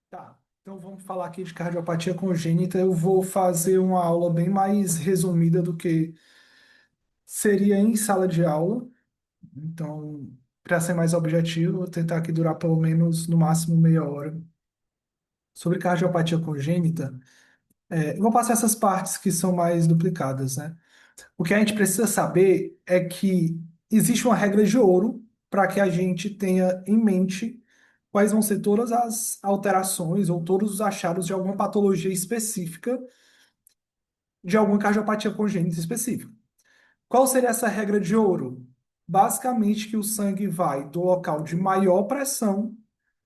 Tá, então vamos falar aqui de cardiopatia congênita. Eu vou fazer uma aula bem mais resumida do que seria em sala de aula. Então, para ser mais objetivo, vou tentar aqui durar pelo menos no máximo meia hora. Sobre cardiopatia congênita, eu vou passar essas partes que são mais duplicadas, né? O que a gente precisa saber é que existe uma regra de ouro para que a gente tenha em mente quais vão ser todas as alterações ou todos os achados de alguma patologia específica de alguma cardiopatia congênita específica. Qual seria essa regra de ouro? Basicamente que o sangue vai do local de maior pressão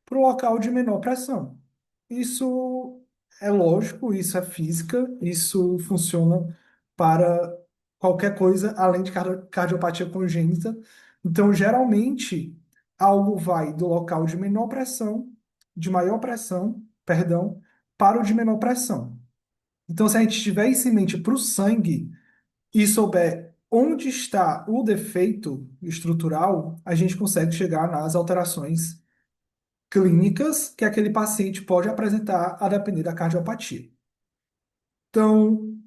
para o local de menor pressão. Isso é lógico, isso é física, isso funciona para qualquer coisa além de cardiopatia congênita. Então, geralmente, algo vai do local de menor pressão, de maior pressão, perdão, para o de menor pressão. Então, se a gente tiver isso em mente para o sangue e souber onde está o defeito estrutural, a gente consegue chegar nas alterações clínicas que aquele paciente pode apresentar a depender da cardiopatia. Então,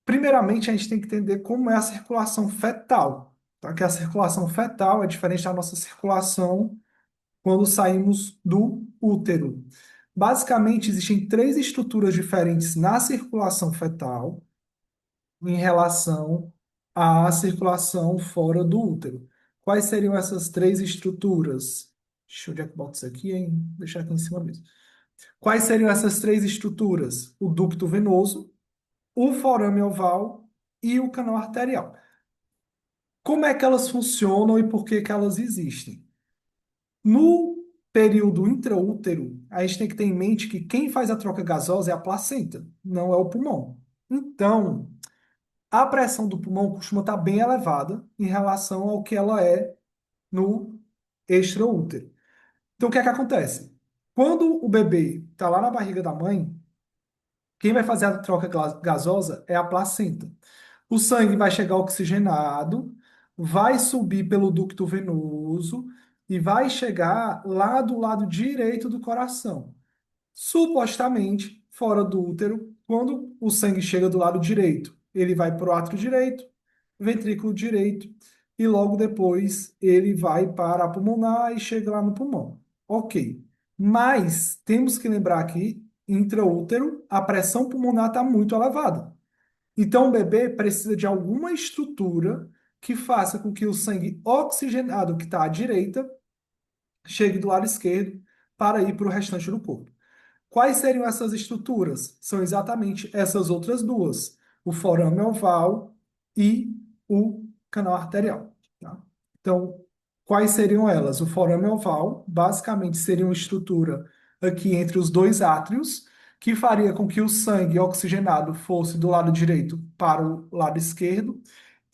primeiramente, a gente tem que entender como é a circulação fetal, tá? Que a circulação fetal é diferente da nossa circulação quando saímos do útero. Basicamente, existem três estruturas diferentes na circulação fetal em relação à circulação fora do útero. Quais seriam essas três estruturas? Deixa eu ver onde é que boto isso aqui, hein? Deixar aqui em cima mesmo. Quais seriam essas três estruturas? O ducto venoso, o forame oval e o canal arterial. Como é que elas funcionam e por que que elas existem? No período intraútero, a gente tem que ter em mente que quem faz a troca gasosa é a placenta, não é o pulmão. Então, a pressão do pulmão costuma estar bem elevada em relação ao que ela é no extraútero. Então, o que é que acontece? Quando o bebê está lá na barriga da mãe, quem vai fazer a troca gasosa é a placenta. O sangue vai chegar oxigenado, vai subir pelo ducto venoso e vai chegar lá do lado direito do coração. Supostamente, fora do útero, quando o sangue chega do lado direito, ele vai para o átrio direito, ventrículo direito, e logo depois ele vai para a pulmonar e chega lá no pulmão. Ok. Mas temos que lembrar que, intraútero, a pressão pulmonar está muito elevada. Então, o bebê precisa de alguma estrutura que faça com que o sangue oxigenado que está à direita chegue do lado esquerdo para ir para o restante do corpo. Quais seriam essas estruturas? São exatamente essas outras duas, o forame oval e o canal arterial. Tá? Então, quais seriam elas? O forame oval, basicamente, seria uma estrutura aqui entre os dois átrios, que faria com que o sangue oxigenado fosse do lado direito para o lado esquerdo,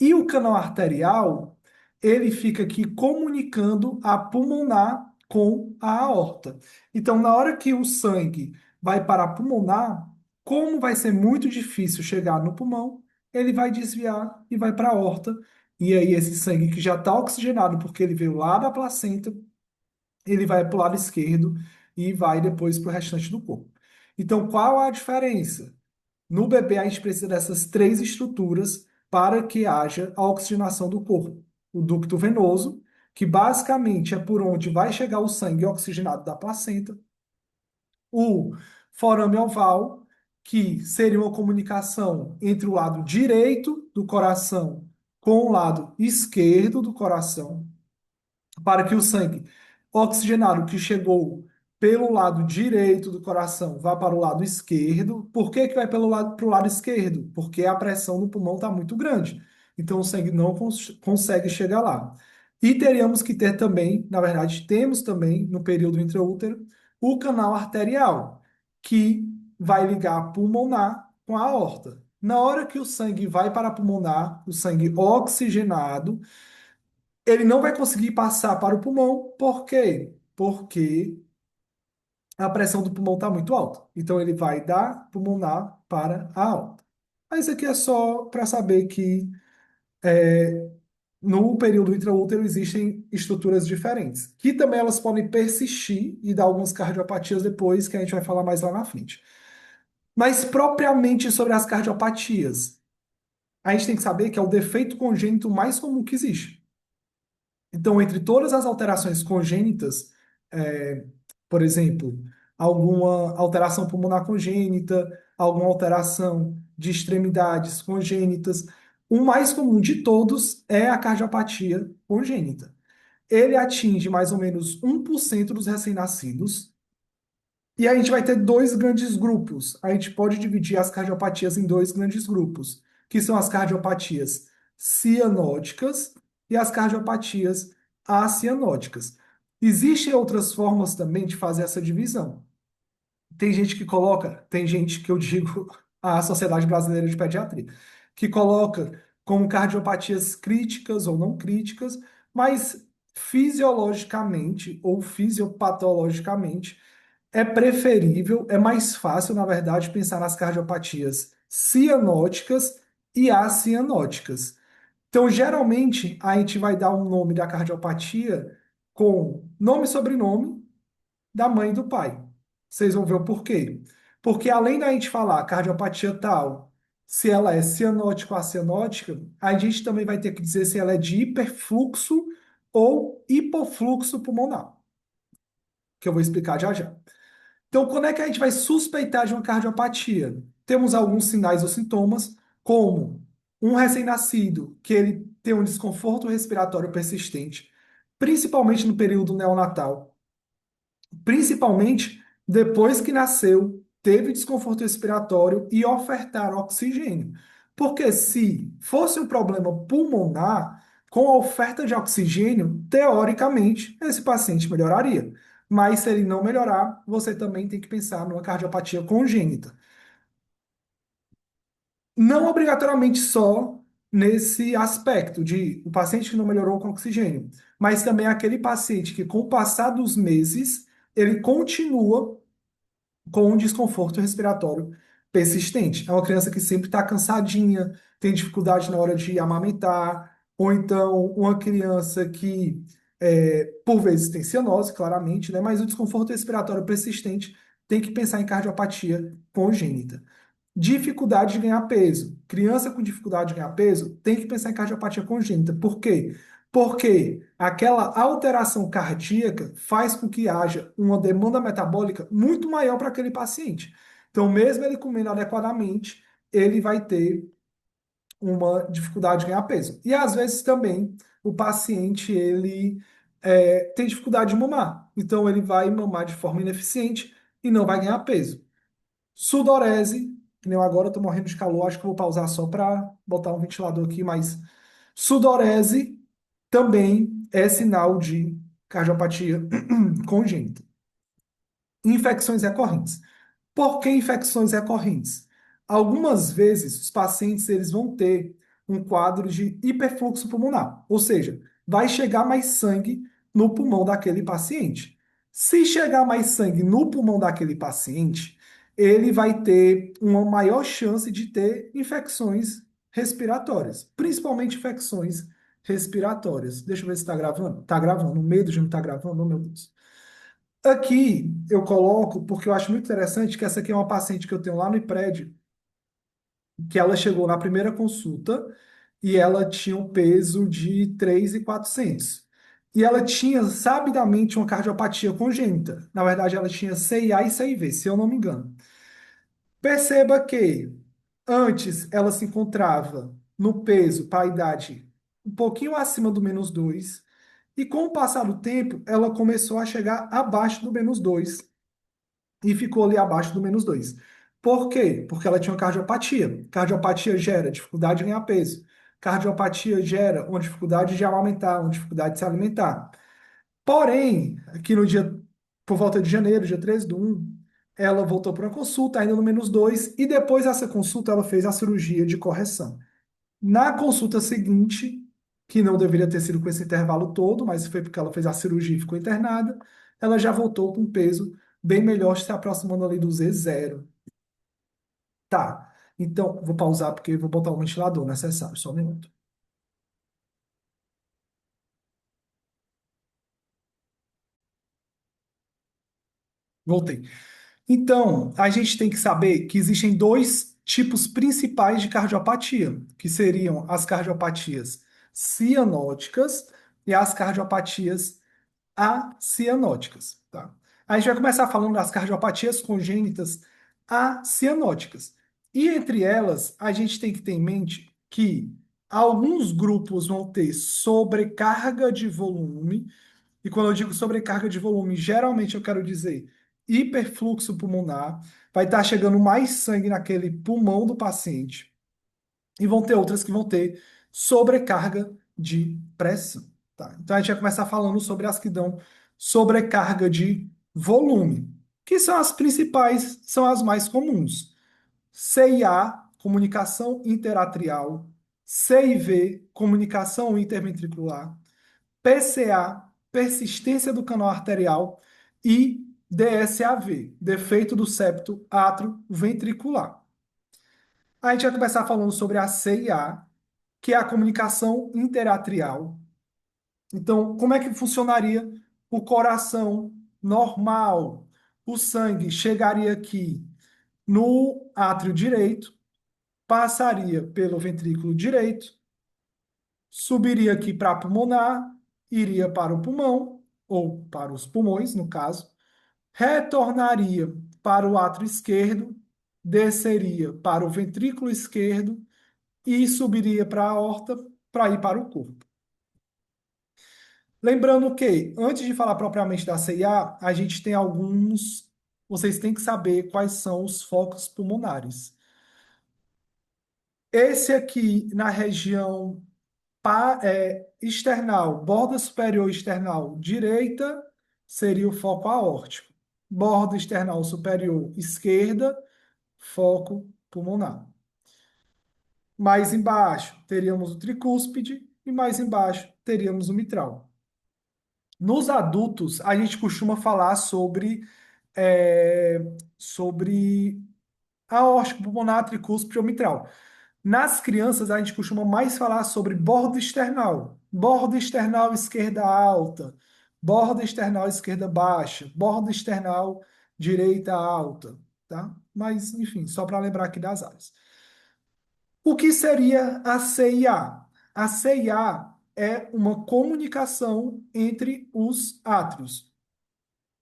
e o canal arterial, ele fica aqui comunicando a pulmonar com a aorta. Então, na hora que o sangue vai para a pulmonar, como vai ser muito difícil chegar no pulmão, ele vai desviar e vai para a aorta. E aí, esse sangue que já está oxigenado, porque ele veio lá da placenta, ele vai para o lado esquerdo e vai depois para o restante do corpo. Então, qual a diferença? No bebê, a gente precisa dessas três estruturas para que haja a oxigenação do corpo. O ducto venoso, que basicamente é por onde vai chegar o sangue oxigenado da placenta. O forame oval, que seria uma comunicação entre o lado direito do coração com o lado esquerdo do coração, para que o sangue oxigenado que chegou pelo lado direito do coração vá para o lado esquerdo. Por que que vai para o lado esquerdo? Porque a pressão no pulmão está muito grande. Então o sangue não consegue chegar lá. E teríamos que ter também, na verdade, temos também no período intraútero, o canal arterial, que vai ligar a pulmonar com a aorta. Na hora que o sangue vai para a pulmonar, o sangue oxigenado, ele não vai conseguir passar para o pulmão. Por quê? Porque a pressão do pulmão está muito alta. Então ele vai da pulmonar para a alta. Mas isso aqui é só para saber que no período intraútero existem estruturas diferentes, que também elas podem persistir e dar algumas cardiopatias depois, que a gente vai falar mais lá na frente. Mas propriamente sobre as cardiopatias, a gente tem que saber que é o defeito congênito mais comum que existe. Então, entre todas as alterações congênitas, é, por exemplo, alguma alteração pulmonar congênita, alguma alteração de extremidades congênitas, o mais comum de todos é a cardiopatia congênita. Ele atinge mais ou menos 1% dos recém-nascidos, e a gente vai ter dois grandes grupos. A gente pode dividir as cardiopatias em dois grandes grupos, que são as cardiopatias cianóticas e as cardiopatias acianóticas. Existem outras formas também de fazer essa divisão. Tem gente que coloca, tem gente que eu digo, a Sociedade Brasileira de Pediatria, que coloca como cardiopatias críticas ou não críticas, mas fisiologicamente ou fisiopatologicamente é preferível, é mais fácil, na verdade, pensar nas cardiopatias cianóticas e acianóticas. Então, geralmente, a gente vai dar um nome da cardiopatia com nome e sobrenome da mãe e do pai. Vocês vão ver o porquê. Porque além da gente falar cardiopatia tal, se ela é cianótica ou acianótica, a gente também vai ter que dizer se ela é de hiperfluxo ou hipofluxo pulmonar, que eu vou explicar já já. Então, quando é que a gente vai suspeitar de uma cardiopatia? Temos alguns sinais ou sintomas, como um recém-nascido que ele tem um desconforto respiratório persistente, principalmente no período neonatal, principalmente depois que nasceu, teve desconforto respiratório e ofertar oxigênio. Porque se fosse um problema pulmonar, com a oferta de oxigênio, teoricamente, esse paciente melhoraria. Mas se ele não melhorar, você também tem que pensar numa cardiopatia congênita. Não obrigatoriamente só nesse aspecto de o paciente que não melhorou com oxigênio, mas também aquele paciente que, com o passar dos meses, ele continua com um desconforto respiratório persistente. É uma criança que sempre está cansadinha, tem dificuldade na hora de amamentar, ou então uma criança que, por vezes, tem cianose, claramente, né? Mas o desconforto respiratório persistente tem que pensar em cardiopatia congênita. Dificuldade de ganhar peso. Criança com dificuldade de ganhar peso tem que pensar em cardiopatia congênita. Por quê? Porque aquela alteração cardíaca faz com que haja uma demanda metabólica muito maior para aquele paciente. Então, mesmo ele comendo adequadamente, ele vai ter uma dificuldade de ganhar peso. E às vezes também o paciente ele tem dificuldade de mamar. Então, ele vai mamar de forma ineficiente e não vai ganhar peso. Sudorese, que nem eu agora estou morrendo de calor, acho que eu vou pausar só para botar um ventilador aqui, mas sudorese também é sinal de cardiopatia congênita. Infecções recorrentes. Por que infecções recorrentes? Algumas vezes os pacientes eles vão ter um quadro de hiperfluxo pulmonar, ou seja, vai chegar mais sangue no pulmão daquele paciente. Se chegar mais sangue no pulmão daquele paciente, ele vai ter uma maior chance de ter infecções respiratórias, principalmente infecções respiratórias. Deixa eu ver se está gravando. Está gravando. O medo de não estar gravando, oh, meu Deus. Aqui eu coloco, porque eu acho muito interessante que essa aqui é uma paciente que eu tenho lá no IPRED, que ela chegou na primeira consulta e ela tinha um peso de 3.400. E ela tinha sabidamente uma cardiopatia congênita. Na verdade, ela tinha CIA e CIV, se eu não me engano. Perceba que antes ela se encontrava no peso para a idade um pouquinho acima do -2, e com o passar do tempo, ela começou a chegar abaixo do -2 e ficou ali abaixo do -2. Por quê? Porque ela tinha uma cardiopatia. Cardiopatia gera dificuldade de ganhar peso. Cardiopatia gera uma dificuldade de amamentar, uma dificuldade de se alimentar. Porém, aqui no dia, por volta de janeiro, dia 13/1, ela voltou para uma consulta, ainda no -2, e depois dessa consulta ela fez a cirurgia de correção. Na consulta seguinte, que não deveria ter sido com esse intervalo todo, mas foi porque ela fez a cirurgia e ficou internada, ela já voltou com um peso bem melhor, se aproximando ali do Z0. Tá, então vou pausar porque vou botar o ventilador necessário, só um minuto. Voltei. Então, a gente tem que saber que existem dois tipos principais de cardiopatia, que seriam as cardiopatias cianóticas e as cardiopatias acianóticas, tá? A gente vai começar falando das cardiopatias congênitas acianóticas. E entre elas, a gente tem que ter em mente que alguns grupos vão ter sobrecarga de volume, e quando eu digo sobrecarga de volume, geralmente eu quero dizer hiperfluxo pulmonar, vai estar chegando mais sangue naquele pulmão do paciente, e vão ter outras que vão ter sobrecarga de pressão, tá? Então a gente vai começar falando sobre as que dão sobrecarga de volume, que são as principais, são as mais comuns. CIA, comunicação interatrial, CIV, comunicação interventricular, PCA, persistência do canal arterial e DSAV, defeito do septo atrioventricular. A gente vai começar falando sobre a CIA, que é a comunicação interatrial. Então, como é que funcionaria o coração normal? O sangue chegaria aqui no átrio direito, passaria pelo ventrículo direito, subiria aqui para a pulmonar, iria para o pulmão, ou para os pulmões, no caso, retornaria para o átrio esquerdo, desceria para o ventrículo esquerdo e subiria para a aorta para ir para o corpo. Lembrando que, antes de falar propriamente da CIA, a gente tem alguns. Vocês têm que saber quais são os focos pulmonares. Esse aqui, na região external, borda superior external direita, seria o foco aórtico. Borda external superior esquerda, foco pulmonar. Mais embaixo, teríamos o tricúspide e mais embaixo, teríamos o mitral. Nos adultos, a gente costuma falar é, sobre aórtico, pulmonar, tricúspide ou mitral. Nas crianças, a gente costuma mais falar sobre borda external esquerda alta, borda external esquerda baixa, borda external direita alta, tá? Mas, enfim, só para lembrar aqui das áreas. O que seria a CIA? A CIA é uma comunicação entre os átrios.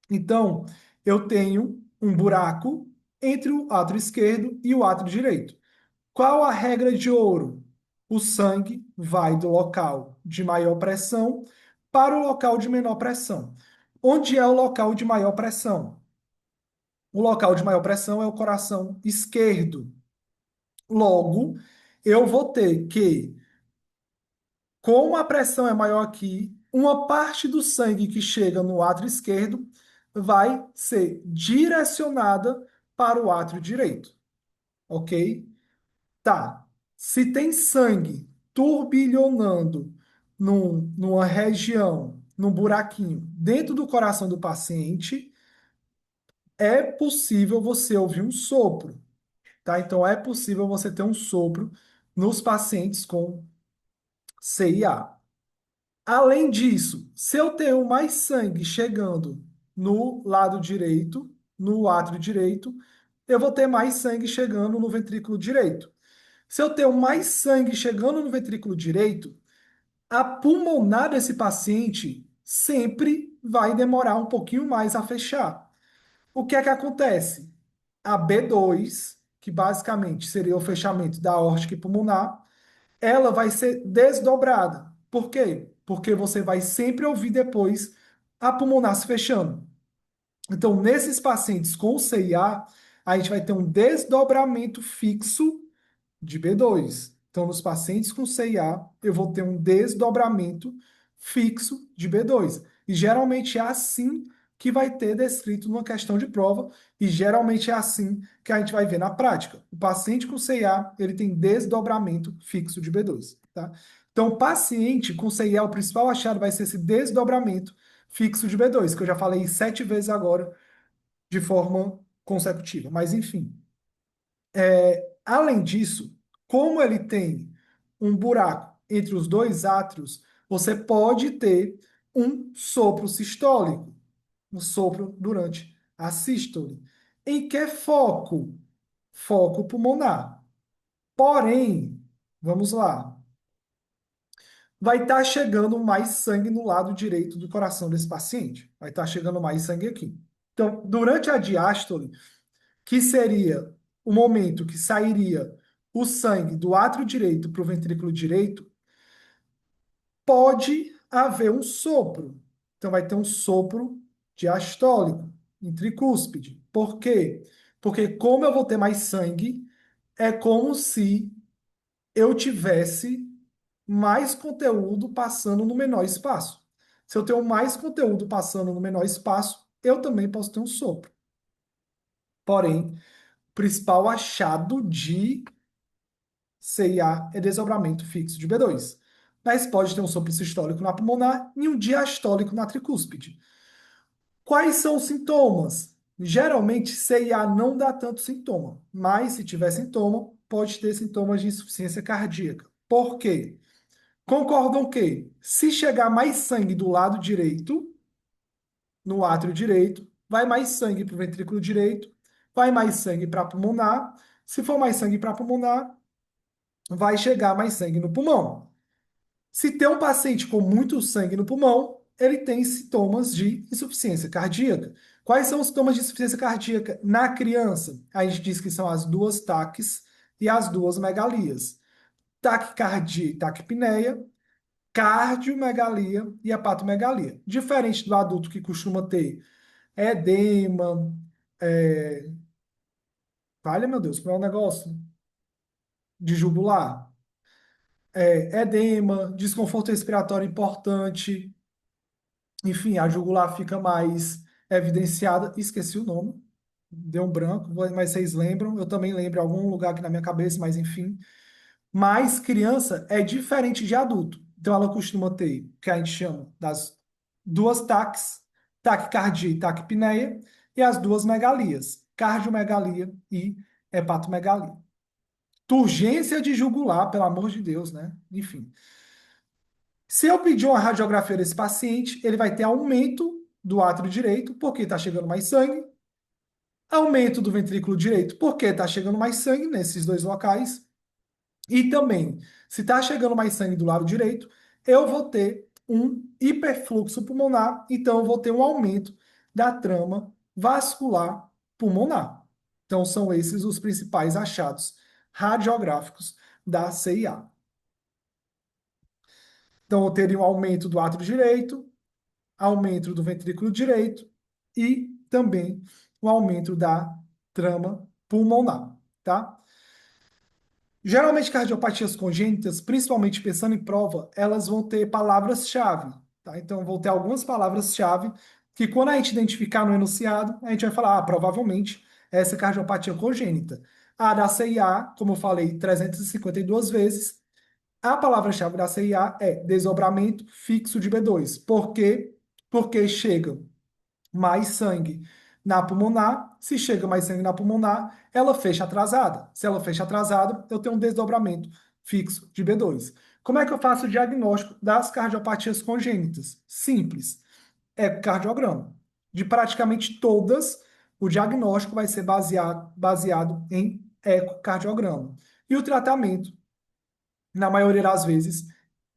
Então, eu tenho um buraco entre o átrio esquerdo e o átrio direito. Qual a regra de ouro? O sangue vai do local de maior pressão para o local de menor pressão. Onde é o local de maior pressão? O local de maior pressão é o coração esquerdo. Logo, eu vou ter que, como a pressão é maior aqui, uma parte do sangue que chega no átrio esquerdo vai ser direcionada para o átrio direito, ok? Tá. Se tem sangue turbilhonando numa região, num buraquinho, dentro do coração do paciente, é possível você ouvir um sopro, tá? Então é possível você ter um sopro nos pacientes com CIA. Além disso, se eu tenho mais sangue chegando no lado direito, no átrio direito, eu vou ter mais sangue chegando no ventrículo direito. Se eu tenho mais sangue chegando no ventrículo direito, a pulmonar desse paciente sempre vai demorar um pouquinho mais a fechar. O que é que acontece? A B2, que basicamente seria o fechamento da aórtica e pulmonar, ela vai ser desdobrada. Por quê? Porque você vai sempre ouvir depois a pulmonar se fechando. Então, nesses pacientes com CIA, a gente vai ter um desdobramento fixo de B2. Então, nos pacientes com CIA, eu vou ter um desdobramento fixo de B2. E geralmente é assim que vai ter descrito numa questão de prova, e geralmente é assim que a gente vai ver na prática. O paciente com CIA, ele tem desdobramento fixo de B2, tá? Então, o paciente com CIA, o principal achado vai ser esse desdobramento fixo de B2, que eu já falei 7 vezes agora de forma consecutiva. Mas, enfim. Além disso, como ele tem um buraco entre os dois átrios, você pode ter um sopro sistólico, um sopro durante a sístole. Em que foco? Foco pulmonar. Porém, vamos lá, vai estar chegando mais sangue no lado direito do coração desse paciente. Vai estar chegando mais sangue aqui. Então, durante a diástole, que seria o momento que sairia o sangue do átrio direito para o ventrículo direito, pode haver um sopro. Então, vai ter um sopro diastólico em tricúspide. Por quê? Porque, como eu vou ter mais sangue, é como se eu tivesse mais conteúdo passando no menor espaço. Se eu tenho mais conteúdo passando no menor espaço, eu também posso ter um sopro. Porém, o principal achado de CIA é desdobramento fixo de B2. Mas pode ter um sopro sistólico na pulmonar e um diastólico na tricúspide. Quais são os sintomas? Geralmente, CIA não dá tanto sintoma, mas se tiver sintoma, pode ter sintomas de insuficiência cardíaca. Por quê? Concordam que, se chegar mais sangue do lado direito, no átrio direito, vai mais sangue para o ventrículo direito, vai mais sangue para a pulmonar. Se for mais sangue para a pulmonar, vai chegar mais sangue no pulmão. Se tem um paciente com muito sangue no pulmão, ele tem sintomas de insuficiência cardíaca. Quais são os sintomas de insuficiência cardíaca na criança? A gente diz que são as duas taques e as duas megalias. Taquicardia e taquipneia, cardiomegalia e hepatomegalia. Diferente do adulto que costuma ter edema, é... Olha, meu Deus, qual é o negócio? De jugular. Edema, desconforto respiratório importante, enfim, a jugular fica mais evidenciada. Esqueci o nome, deu um branco, mas vocês lembram? Eu também lembro em algum lugar aqui na minha cabeça, mas enfim. Mas criança é diferente de adulto. Então ela costuma ter, o que a gente chama das duas taques, taquicardia e taquipneia, e as duas megalias, cardiomegalia e hepatomegalia. Turgência de jugular, pelo amor de Deus, né? Enfim. Se eu pedir uma radiografia desse paciente, ele vai ter aumento do átrio direito, porque está chegando mais sangue, aumento do ventrículo direito, porque está chegando mais sangue nesses dois locais, e também, se está chegando mais sangue do lado direito, eu vou ter um hiperfluxo pulmonar, então eu vou ter um aumento da trama vascular pulmonar. Então, são esses os principais achados radiográficos da CIA. Então, eu teria um aumento do átrio direito, aumento do ventrículo direito e também o aumento da trama pulmonar, tá? Geralmente, cardiopatias congênitas, principalmente pensando em prova, elas vão ter palavras-chave, tá? Então, vão ter algumas palavras-chave que, quando a gente identificar no enunciado, a gente vai falar, provavelmente, essa é cardiopatia congênita. A da CIA, como eu falei 352 vezes, a palavra-chave da CIA é desdobramento fixo de B2. Por quê? Porque chega mais sangue na pulmonar. Se chega mais sangue na pulmonar, ela fecha atrasada. Se ela fecha atrasada, eu tenho um desdobramento fixo de B2. Como é que eu faço o diagnóstico das cardiopatias congênitas? Simples. Ecocardiograma. De praticamente todas, o diagnóstico vai ser baseado em ecocardiograma. E o tratamento, na maioria das vezes,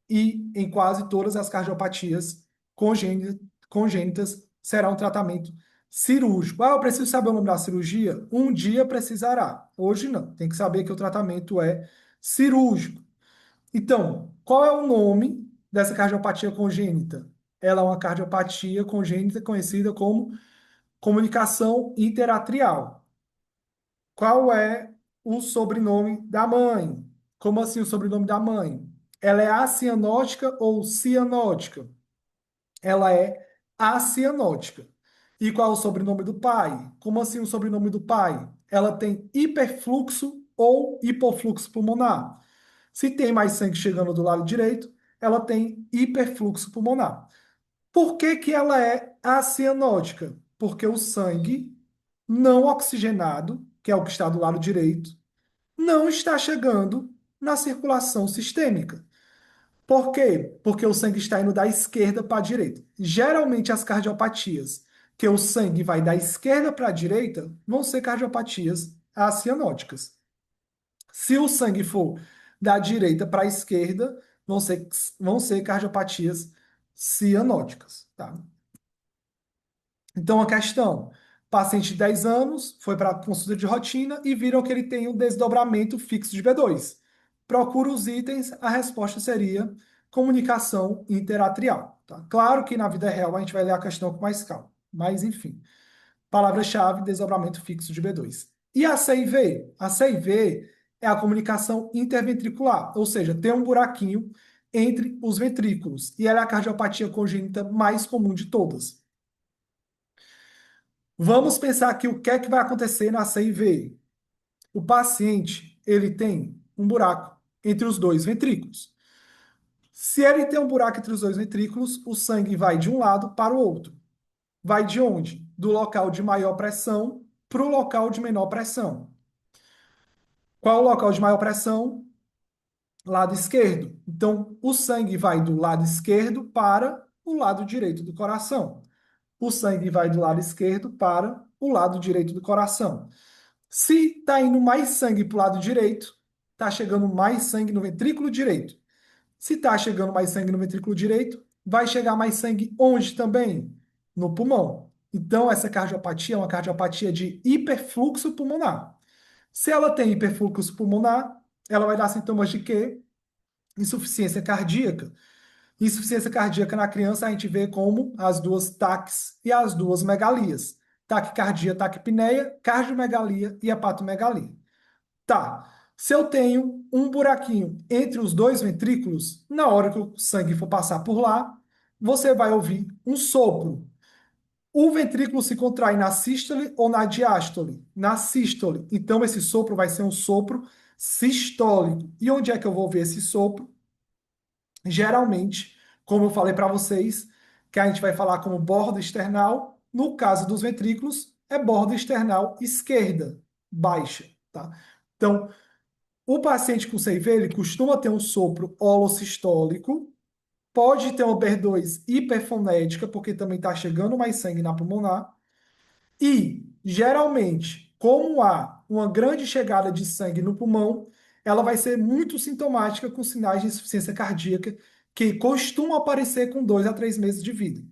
e em quase todas as cardiopatias congênitas, será um tratamento cirúrgico. Ah, eu preciso saber o nome da cirurgia? Um dia precisará. Hoje não. Tem que saber que o tratamento é cirúrgico. Então, qual é o nome dessa cardiopatia congênita? Ela é uma cardiopatia congênita conhecida como comunicação interatrial. Qual é o sobrenome da mãe? Como assim o sobrenome da mãe? Ela é acianótica ou cianótica? Ela é acianótica. E qual é o sobrenome do pai? Como assim o sobrenome do pai? Ela tem hiperfluxo ou hipofluxo pulmonar. Se tem mais sangue chegando do lado direito, ela tem hiperfluxo pulmonar. Por que que ela é acianótica? Porque o sangue não oxigenado, que é o que está do lado direito, não está chegando na circulação sistêmica. Por quê? Porque o sangue está indo da esquerda para a direita. Geralmente, as cardiopatias que o sangue vai da esquerda para a direita, vão ser cardiopatias acianóticas. Se o sangue for da direita para a esquerda, vão ser cardiopatias cianóticas, tá? Então, a questão: paciente de 10 anos foi para a consulta de rotina e viram que ele tem um desdobramento fixo de B2. Procura os itens, a resposta seria comunicação interatrial. Tá? Claro que na vida real a gente vai ler a questão com mais calma, mas enfim. Palavra-chave: desdobramento fixo de B2. E a CIV? A CIV é a comunicação interventricular, ou seja, tem um buraquinho entre os ventrículos, e ela é a cardiopatia congênita mais comum de todas. Vamos pensar aqui o que é que vai acontecer na CIV. O paciente, ele tem um buraco entre os dois ventrículos. Se ele tem um buraco entre os dois ventrículos, o sangue vai de um lado para o outro. Vai de onde? Do local de maior pressão para o local de menor pressão. Qual é o local de maior pressão? Lado esquerdo. Então, o sangue vai do lado esquerdo para o lado direito do coração. O sangue vai do lado esquerdo para o lado direito do coração. Se está indo mais sangue para o lado direito, está chegando mais sangue no ventrículo direito. Se está chegando mais sangue no ventrículo direito, vai chegar mais sangue onde também? No pulmão. Então, essa cardiopatia é uma cardiopatia de hiperfluxo pulmonar. Se ela tem hiperfluxo pulmonar, ela vai dar sintomas de quê? Insuficiência cardíaca. Insuficiência cardíaca na criança a gente vê como as duas TACs e as duas megalias. Taquicardia, taquipneia, cardiomegalia e hepatomegalia. Tá. Se eu tenho um buraquinho entre os dois ventrículos, na hora que o sangue for passar por lá, você vai ouvir um sopro. O ventrículo se contrai na sístole ou na diástole? Na sístole. Então, esse sopro vai ser um sopro sistólico. E onde é que eu vou ver esse sopro? Geralmente, como eu falei para vocês, que a gente vai falar como borda external, no caso dos ventrículos, é borda external esquerda, baixa, tá? Então, o paciente com CIV, ele costuma ter um sopro holossistólico, pode ter uma BER2 hiperfonética, porque também está chegando mais sangue na pulmonar, e, geralmente, como há uma grande chegada de sangue no pulmão, ela vai ser muito sintomática com sinais de insuficiência cardíaca, que costumam aparecer com 2 a 3 meses de vida.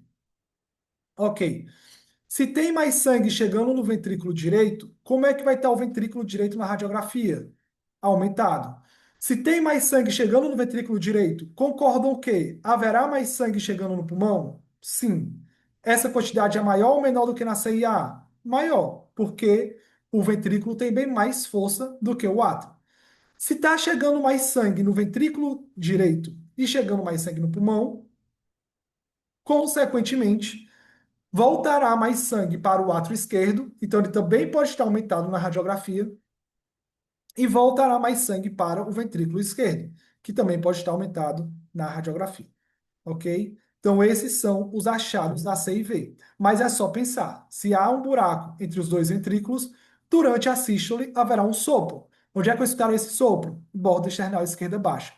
Ok. Se tem mais sangue chegando no ventrículo direito, como é que vai estar o ventrículo direito na radiografia? Aumentado. Se tem mais sangue chegando no ventrículo direito, concordam o quê? Haverá mais sangue chegando no pulmão? Sim. Essa quantidade é maior ou menor do que na CIA? Maior, porque o ventrículo tem bem mais força do que o átrio. Se está chegando mais sangue no ventrículo direito e chegando mais sangue no pulmão, consequentemente, voltará mais sangue para o átrio esquerdo, então ele também pode estar aumentado na radiografia, e voltará mais sangue para o ventrículo esquerdo, que também pode estar aumentado na radiografia. Ok? Então, esses são os achados da CIV. Mas é só pensar: se há um buraco entre os dois ventrículos, durante a sístole haverá um sopro. Onde é que eu escutarei esse sopro? Borda external esquerda baixa.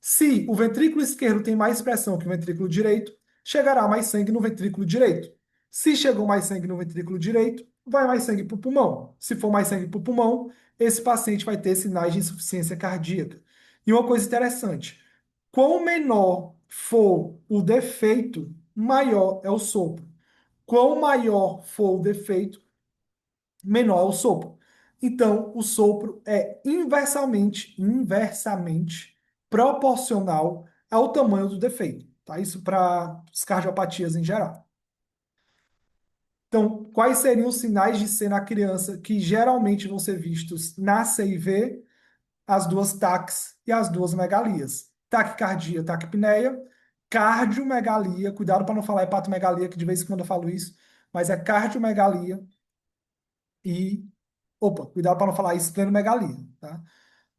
Se o ventrículo esquerdo tem mais pressão que o ventrículo direito, chegará mais sangue no ventrículo direito. Se chegou mais sangue no ventrículo direito, vai mais sangue para o pulmão. Se for mais sangue para o pulmão, esse paciente vai ter sinais de insuficiência cardíaca. E uma coisa interessante: quão menor for o defeito, maior é o sopro. Quão maior for o defeito, menor é o sopro. Então, o sopro é inversamente proporcional ao tamanho do defeito, tá? Isso para as cardiopatias em geral. Então, quais seriam os sinais de C na criança que geralmente vão ser vistos na CIV? As duas TACs e as duas megalias. Taquicardia, taquipneia, cardiomegalia, cuidado para não falar hepatomegalia, que de vez em quando eu falo isso, mas é cardiomegalia e opa, cuidado para não falar esplenomegalia, tá?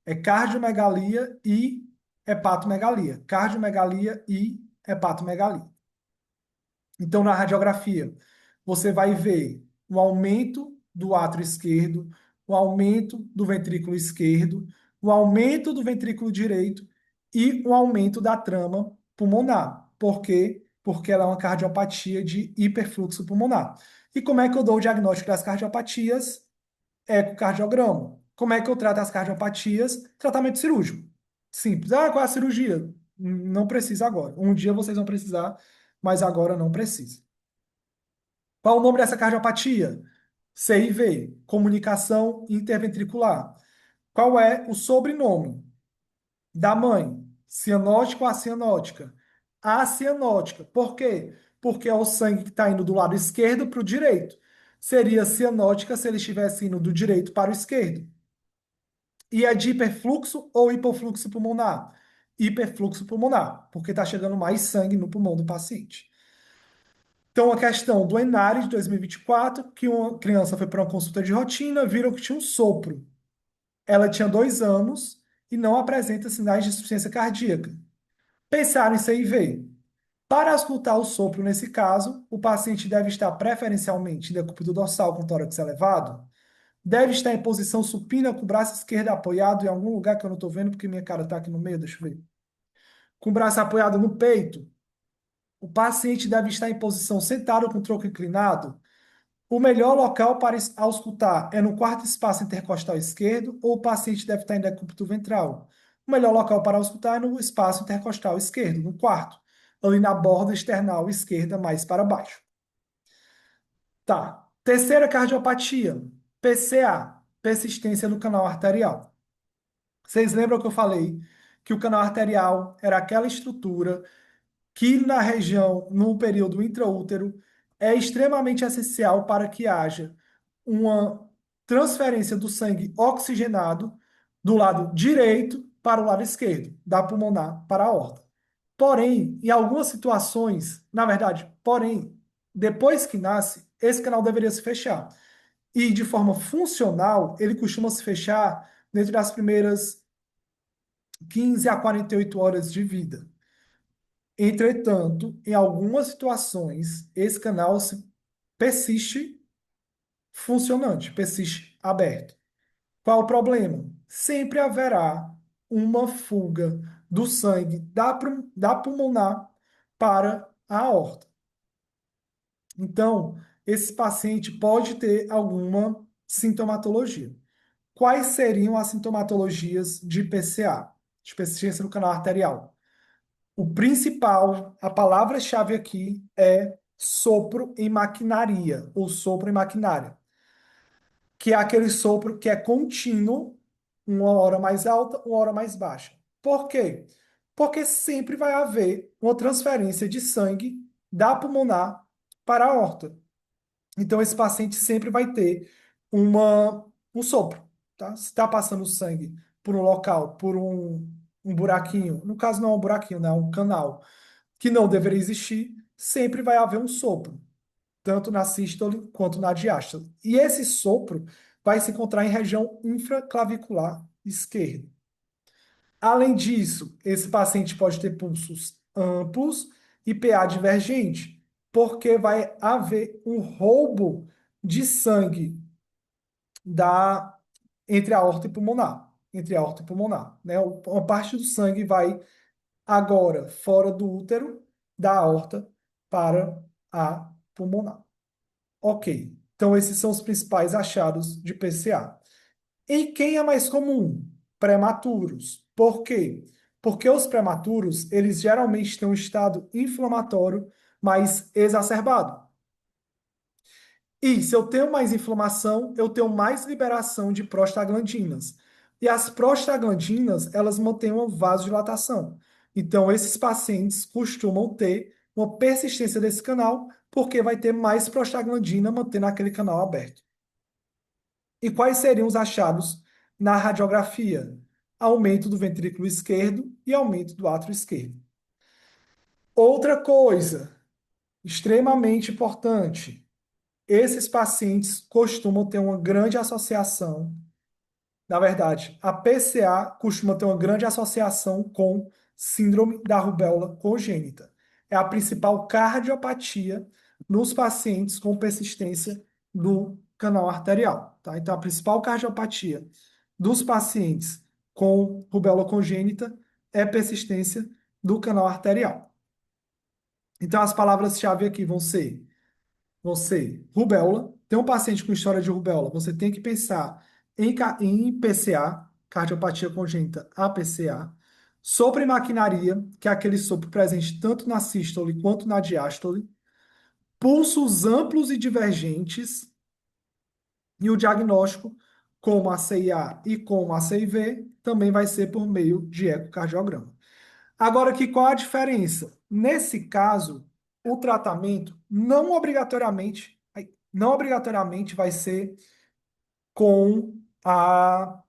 É cardiomegalia e hepatomegalia. Cardiomegalia e hepatomegalia. Então, na radiografia, você vai ver um aumento do átrio esquerdo, um aumento do ventrículo esquerdo, um aumento do ventrículo direito e um aumento da trama pulmonar. Por quê? Porque ela é uma cardiopatia de hiperfluxo pulmonar. E como é que eu dou o diagnóstico das cardiopatias? Ecocardiograma. Como é que eu trato as cardiopatias? Tratamento cirúrgico. Simples. Ah, qual é a cirurgia? Não precisa agora. Um dia vocês vão precisar, mas agora não precisa. Qual o nome dessa cardiopatia? CIV, comunicação interventricular. Qual é o sobrenome da mãe? Cianótica ou acianótica? Acianótica. Por quê? Porque é o sangue que está indo do lado esquerdo para o direito. Seria cianótica se ele estivesse indo do direito para o esquerdo. E é de hiperfluxo ou hipofluxo pulmonar? Hiperfluxo pulmonar, porque está chegando mais sangue no pulmão do paciente. Então, a questão do ENARE de 2024, que uma criança foi para uma consulta de rotina, viram que tinha um sopro. Ela tinha 2 anos e não apresenta sinais de insuficiência cardíaca. Pensaram em CIV. Para auscultar o sopro nesse caso, o paciente deve estar preferencialmente em decúbito dorsal com tórax elevado, deve estar em posição supina com o braço esquerdo apoiado em algum lugar que eu não estou vendo porque minha cara está aqui no meio, deixa eu ver. Com o braço apoiado no peito. O paciente deve estar em posição sentado com o tronco inclinado. O melhor local para auscultar é no quarto espaço intercostal esquerdo ou o paciente deve estar em decúbito ventral. O melhor local para auscultar é no espaço intercostal esquerdo, no quarto, ali na borda external esquerda, mais para baixo. Tá. Terceira cardiopatia, PCA, persistência no canal arterial. Vocês lembram que eu falei que o canal arterial era aquela estrutura que na região, no período intraútero, é extremamente essencial para que haja uma transferência do sangue oxigenado do lado direito para o lado esquerdo, da pulmonar para a aorta. Porém, em algumas situações, na verdade, porém, depois que nasce, esse canal deveria se fechar. E de forma funcional, ele costuma se fechar dentro das primeiras 15 a 48 horas de vida. Entretanto, em algumas situações, esse canal persiste funcionante, persiste aberto. Qual o problema? Sempre haverá uma fuga do sangue da pulmonar para a aorta. Então, esse paciente pode ter alguma sintomatologia. Quais seriam as sintomatologias de PCA, de persistência no canal arterial? O principal, a palavra-chave aqui é sopro em maquinaria, ou sopro em maquinária, que é aquele sopro que é contínuo, uma hora mais alta, uma hora mais baixa. Por quê? Porque sempre vai haver uma transferência de sangue da pulmonar para a aorta. Então, esse paciente sempre vai ter um sopro, tá? Se está passando sangue por um local, por um buraquinho, no caso não é um buraquinho, né? É um canal, que não deveria existir, sempre vai haver um sopro, tanto na sístole quanto na diástole. E esse sopro vai se encontrar em região infraclavicular esquerda. Além disso, esse paciente pode ter pulsos amplos e PA divergente, porque vai haver um roubo de sangue da entre a aorta e pulmonar, entre a aorta e pulmonar, né? Uma parte do sangue vai agora fora do útero, da aorta para a pulmonar. Ok. Então esses são os principais achados de PCA. Em quem é mais comum? Prematuros. Por quê? Porque os prematuros, eles geralmente têm um estado inflamatório mais exacerbado. E se eu tenho mais inflamação, eu tenho mais liberação de prostaglandinas. E as prostaglandinas, elas mantêm uma vasodilatação. Então, esses pacientes costumam ter uma persistência desse canal, porque vai ter mais prostaglandina mantendo aquele canal aberto. E quais seriam os achados na radiografia? Aumento do ventrículo esquerdo e aumento do átrio esquerdo. Outra coisa extremamente importante: esses pacientes costumam ter uma grande associação. Na verdade, a PCA costuma ter uma grande associação com síndrome da rubéola congênita. É a principal cardiopatia nos pacientes com persistência do canal arterial, tá? Então, a principal cardiopatia dos pacientes com rubéola congênita é persistência do canal arterial. Então, as palavras-chave aqui vão ser Você, rubéola, tem um paciente com história de rubéola, você tem que pensar em PCA, cardiopatia congênita APCA, sopro em maquinaria, que é aquele sopro presente tanto na sístole quanto na diástole, pulsos amplos e divergentes, e o diagnóstico, como a CIA e como a CIV, também vai ser por meio de ecocardiograma. Agora, aqui, qual a diferença? Nesse caso, o tratamento não obrigatoriamente vai ser com a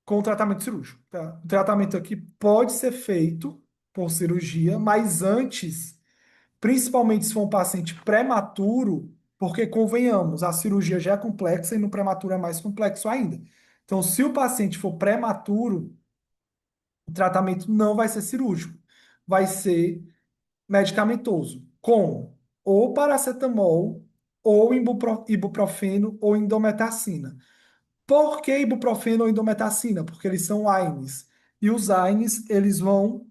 com o tratamento cirúrgico, tá? O tratamento aqui pode ser feito por cirurgia, mas antes, principalmente se for um paciente prematuro, porque convenhamos, a cirurgia já é complexa e no prematuro é mais complexo ainda. Então, se o paciente for prematuro, o tratamento não vai ser cirúrgico, vai ser medicamentoso, como ou paracetamol, ou ibuprofeno, ou indometacina. Por que ibuprofeno ou indometacina? Porque eles são AINES. E os AINES, eles vão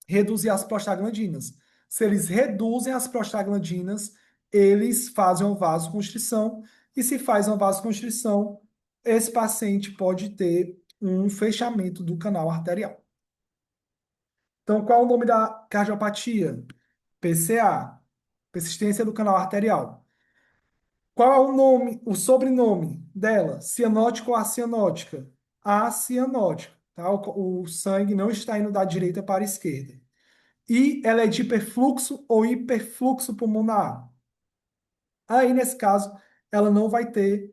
reduzir as prostaglandinas. Se eles reduzem as prostaglandinas, eles fazem uma vasoconstrição. E se faz uma vasoconstrição, esse paciente pode ter um fechamento do canal arterial. Então, qual é o nome da cardiopatia? PCA, persistência do canal arterial. Qual é o nome, o sobrenome dela? Cianótica ou acianótica? Acianótica, tá? O sangue não está indo da direita para a esquerda. E ela é de hiperfluxo ou hiperfluxo pulmonar? Aí, nesse caso, ela não vai ter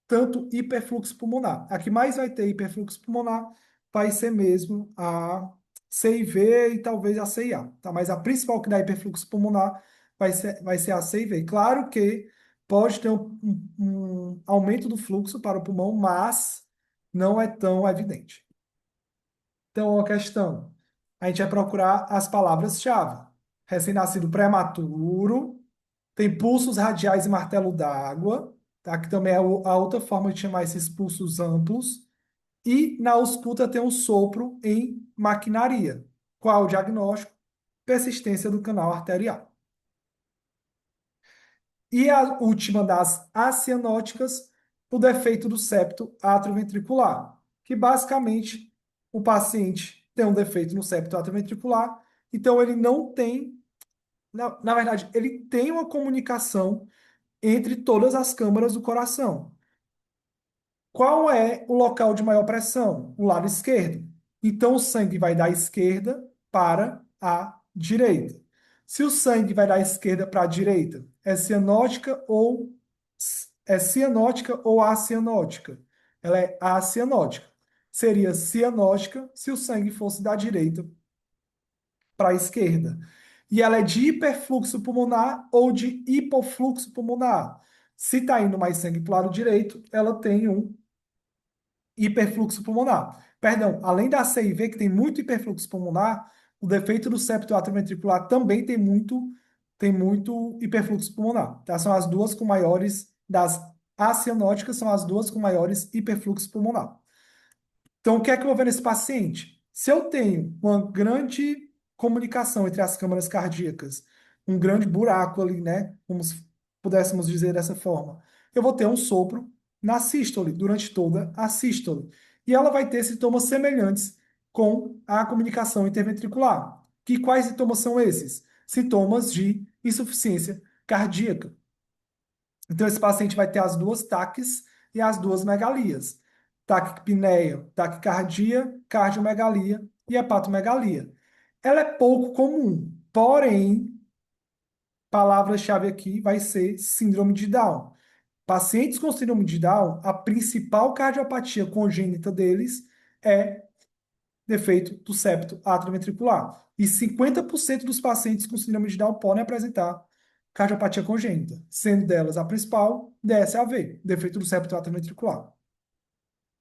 tanto hiperfluxo pulmonar. A que mais vai ter hiperfluxo pulmonar vai ser mesmo a CIV e talvez a CIA, tá? Mas a principal que dá hiperfluxo pulmonar vai ser a CIV. Claro que pode ter um aumento do fluxo para o pulmão, mas não é tão evidente. Então, a questão, a gente vai procurar as palavras-chave. Recém-nascido prematuro, tem pulsos radiais e martelo d'água, tá? Que também é a outra forma de chamar esses pulsos amplos. E na ausculta tem um sopro em maquinaria. Qual o diagnóstico? Persistência do canal arterial. E a última das acianóticas, o defeito do septo atrioventricular, que basicamente o paciente tem um defeito no septo atrioventricular, então ele não tem, na verdade, ele tem uma comunicação entre todas as câmaras do coração. Qual é o local de maior pressão? O lado esquerdo. Então, o sangue vai da esquerda para a direita. Se o sangue vai da esquerda para a direita, é cianótica ou acianótica? Ela é acianótica. Seria cianótica se o sangue fosse da direita para a esquerda. E ela é de hiperfluxo pulmonar ou de hipofluxo pulmonar. Se está indo mais sangue para o lado direito, ela tem um hiperfluxo pulmonar. Perdão, além da CIV, que tem muito hiperfluxo pulmonar, o defeito do septo atrioventricular também tem muito hiperfluxo pulmonar. Tá? São as duas com maiores, das acianóticas, são as duas com maiores hiperfluxo pulmonar. Então, o que é que eu vou ver nesse paciente? Se eu tenho uma grande comunicação entre as câmaras cardíacas, um grande buraco ali, né? Como se pudéssemos dizer dessa forma, eu vou ter um sopro na sístole, durante toda a sístole. E ela vai ter sintomas semelhantes com a comunicação interventricular. Que quais sintomas são esses? Sintomas de insuficiência cardíaca. Então, esse paciente vai ter as duas taques e as duas megalias. Taquipneia, taquicardia, cardiomegalia e hepatomegalia. Ela é pouco comum, porém, palavra-chave aqui vai ser síndrome de Down. Pacientes com síndrome de Down, a principal cardiopatia congênita deles é defeito do septo atrioventricular. E 50% dos pacientes com síndrome de Down podem apresentar cardiopatia congênita, sendo delas a principal, DSAV, defeito do septo atrioventricular.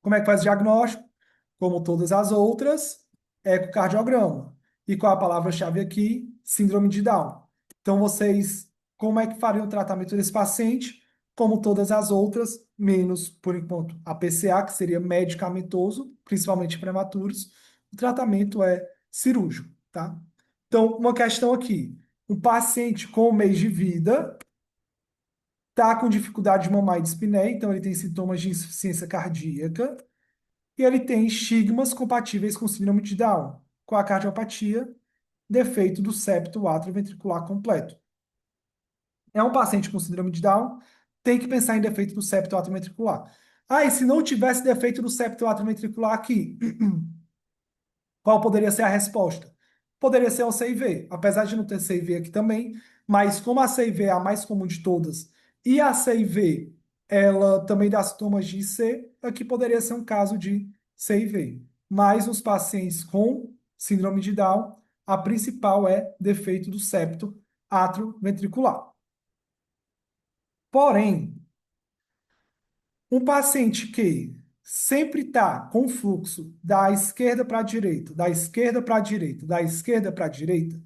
Como é que faz o diagnóstico? Como todas as outras, ecocardiograma. E qual a palavra-chave aqui? Síndrome de Down. Então, vocês, como é que fariam o tratamento desse paciente? Como todas as outras, menos, por enquanto, a PCA, que seria medicamentoso, principalmente prematuros. O tratamento é cirúrgico, tá? Então, uma questão aqui. Um paciente com um mês de vida está com dificuldade de mamar e dispneia, então ele tem sintomas de insuficiência cardíaca e ele tem estigmas compatíveis com síndrome de Down, com a cardiopatia, defeito do septo atrioventricular completo. É um paciente com síndrome de Down, tem que pensar em defeito do septo atrioventricular. Ah, e se não tivesse defeito do septo atrioventricular aqui, qual poderia ser a resposta? Poderia ser o CIV, apesar de não ter CIV aqui também, mas como a CIV é a mais comum de todas, e a CIV, ela também dá sintomas de IC, aqui poderia ser um caso de CIV. Mas nos pacientes com síndrome de Down, a principal é defeito do septo atrioventricular. Porém, um paciente que sempre está com fluxo da esquerda para a direita, da esquerda para a direita, da esquerda para a direita,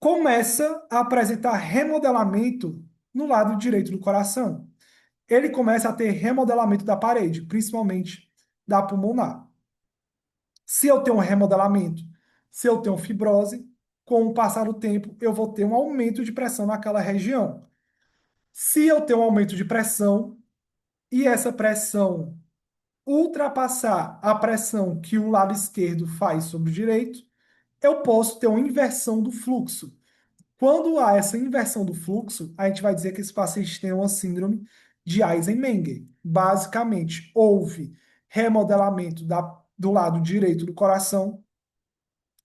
começa a apresentar remodelamento no lado direito do coração. Ele começa a ter remodelamento da parede, principalmente da pulmonar. Se eu tenho um remodelamento, se eu tenho fibrose, com o passar do tempo, eu vou ter um aumento de pressão naquela região. Se eu tenho um aumento de pressão e essa pressão ultrapassar a pressão que o lado esquerdo faz sobre o direito, eu posso ter uma inversão do fluxo. Quando há essa inversão do fluxo, a gente vai dizer que esse paciente tem uma síndrome de Eisenmenger. Basicamente, houve remodelamento do lado direito do coração,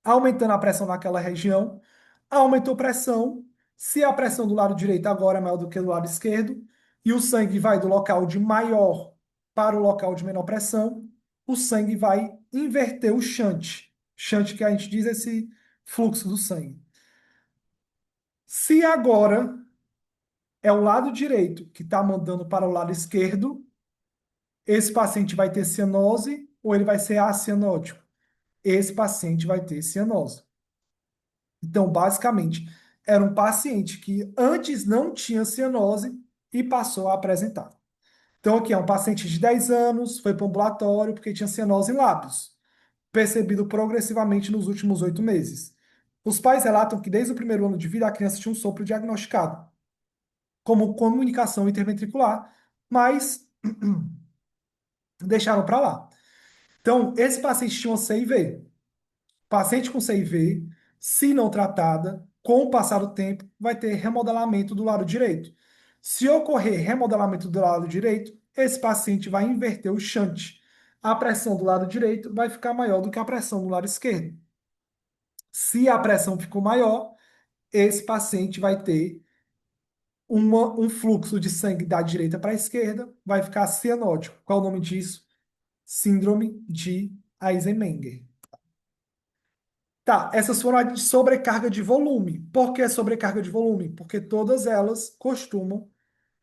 aumentando a pressão naquela região, aumentou a pressão. Se a pressão do lado direito agora é maior do que do lado esquerdo, e o sangue vai do local de maior para o local de menor pressão, o sangue vai inverter o shunt. Shunt que a gente diz é esse fluxo do sangue. Se agora é o lado direito que está mandando para o lado esquerdo, esse paciente vai ter cianose ou ele vai ser acianótico? Esse paciente vai ter cianose. Então, basicamente, era um paciente que antes não tinha cianose e passou a apresentar. Então, aqui é um paciente de 10 anos, foi para o ambulatório porque tinha cianose em lábios, percebido progressivamente nos últimos 8 meses. Os pais relatam que desde o primeiro ano de vida a criança tinha um sopro diagnosticado como comunicação interventricular, mas deixaram para lá. Então, esse paciente tinha uma CIV. Paciente com CIV, se não tratada, com o passar do tempo, vai ter remodelamento do lado direito. Se ocorrer remodelamento do lado direito, esse paciente vai inverter o shunt. A pressão do lado direito vai ficar maior do que a pressão do lado esquerdo. Se a pressão ficou maior, esse paciente vai ter um fluxo de sangue da direita para a esquerda, vai ficar cianótico. Qual o nome disso? Síndrome de Eisenmenger. Tá, essas foram a de sobrecarga de volume. Por que sobrecarga de volume? Porque todas elas costumam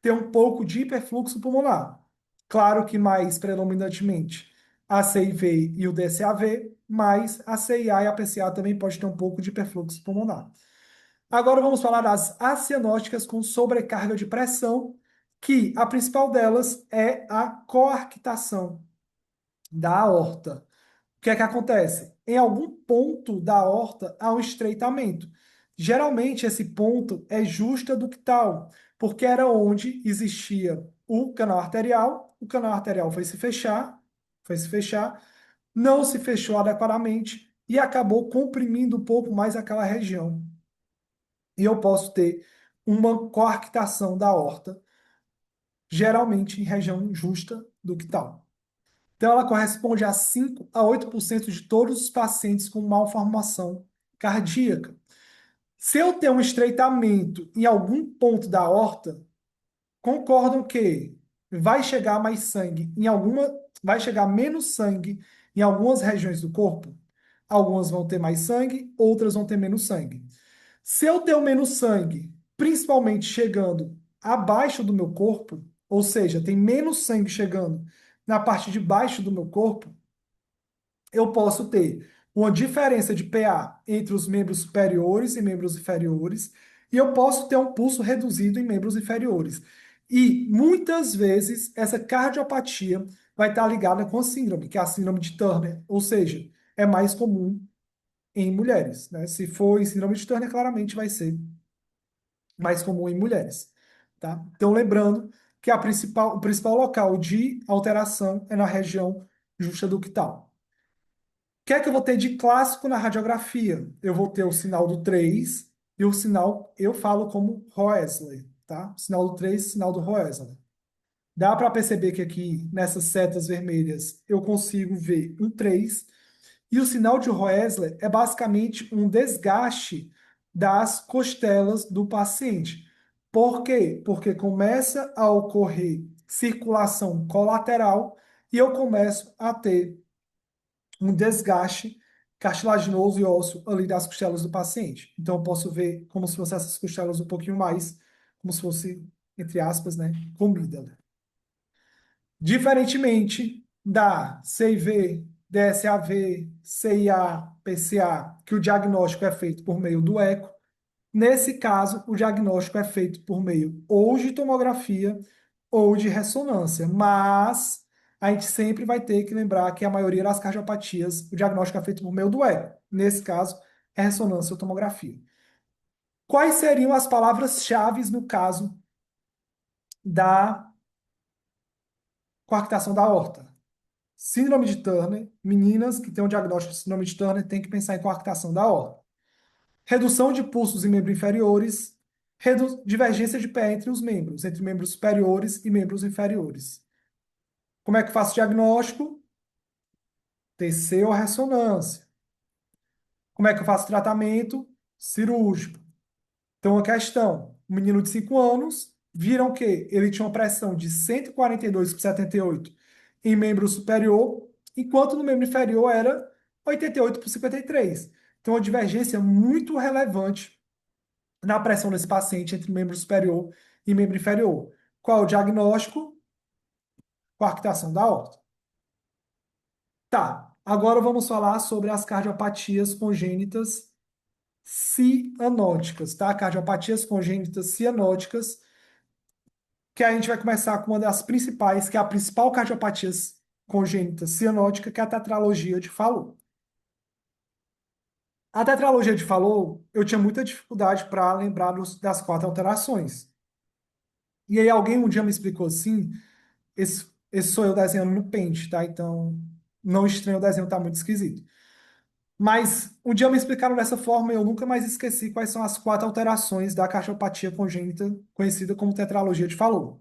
ter um pouco de hiperfluxo pulmonar. Claro que mais predominantemente a CIV e o DSAV, mas a CIA e a PCA também pode ter um pouco de hiperfluxo pulmonar. Agora vamos falar das acianóticas com sobrecarga de pressão, que a principal delas é a coarctação da aorta. O que é que acontece? Em algum ponto da aorta há um estreitamento. Geralmente esse ponto é justa ductal, porque era onde existia o canal arterial foi se fechar, não se fechou adequadamente e acabou comprimindo um pouco mais aquela região. E eu posso ter uma coarctação da aorta, geralmente em região justa ductal. Então, ela corresponde a 5 a 8% de todos os pacientes com malformação cardíaca. Se eu tenho um estreitamento em algum ponto da aorta, concordam que vai chegar mais sangue em alguma, vai chegar menos sangue em algumas regiões do corpo? Algumas vão ter mais sangue, outras vão ter menos sangue. Se eu tenho menos sangue, principalmente chegando abaixo do meu corpo, ou seja, tem menos sangue chegando na parte de baixo do meu corpo, eu posso ter uma diferença de PA entre os membros superiores e membros inferiores, e eu posso ter um pulso reduzido em membros inferiores. E muitas vezes essa cardiopatia vai estar ligada com a síndrome, que é a síndrome de Turner, ou seja, é mais comum em mulheres, né? Se for em síndrome de Turner, claramente vai ser mais comum em mulheres, tá? Então, lembrando que o principal local de alteração é na região justa ductal. O que é que eu vou ter de clássico na radiografia? Eu vou ter o sinal do 3 e o sinal, eu falo como Hoesler, tá? Sinal do 3, sinal do Hoesler. Dá para perceber que aqui, nessas setas vermelhas, eu consigo ver um 3 e o sinal de Hoesler é basicamente um desgaste das costelas do paciente. Por quê? Porque começa a ocorrer circulação colateral e eu começo a ter um desgaste cartilaginoso e ósseo ali das costelas do paciente. Então eu posso ver como se fosse essas costelas um pouquinho mais, como se fosse, entre aspas, né, comida, né? Diferentemente da CIV, DSAV, CIA, PCA, que o diagnóstico é feito por meio do eco, nesse caso, o diagnóstico é feito por meio ou de tomografia ou de ressonância, mas a gente sempre vai ter que lembrar que a maioria das cardiopatias, o diagnóstico é feito por meio do eco. Nesse caso, é ressonância ou tomografia. Quais seriam as palavras-chave no caso da coarctação da aorta? Síndrome de Turner, meninas que têm um diagnóstico de síndrome de Turner têm que pensar em coarctação da aorta. Redução de pulsos em membros inferiores, divergência de pé entre os membros, entre membros superiores e membros inferiores. Como é que faço o diagnóstico? TC ou ressonância. Como é que eu faço o tratamento? Cirúrgico. Então, a questão: um menino de 5 anos, viram que ele tinha uma pressão de 142 por 78 em membro superior, enquanto no membro inferior era 88 por 53. Então, uma divergência muito relevante na pressão desse paciente entre membro superior e membro inferior. Qual o diagnóstico? Coarctação da aorta. Tá, agora vamos falar sobre as cardiopatias congênitas cianóticas, tá? Cardiopatias congênitas cianóticas, que a gente vai começar com uma das principais, que é a principal cardiopatia congênita cianótica, que é a tetralogia de Fallot. A tetralogia de Fallot, eu tinha muita dificuldade para lembrar das quatro alterações. E aí alguém um dia me explicou assim, esse sou eu desenhando no Paint, tá? Então, não estranho o desenho, tá muito esquisito. Mas um dia me explicaram dessa forma e eu nunca mais esqueci quais são as quatro alterações da cardiopatia congênita, conhecida como tetralogia de Fallot.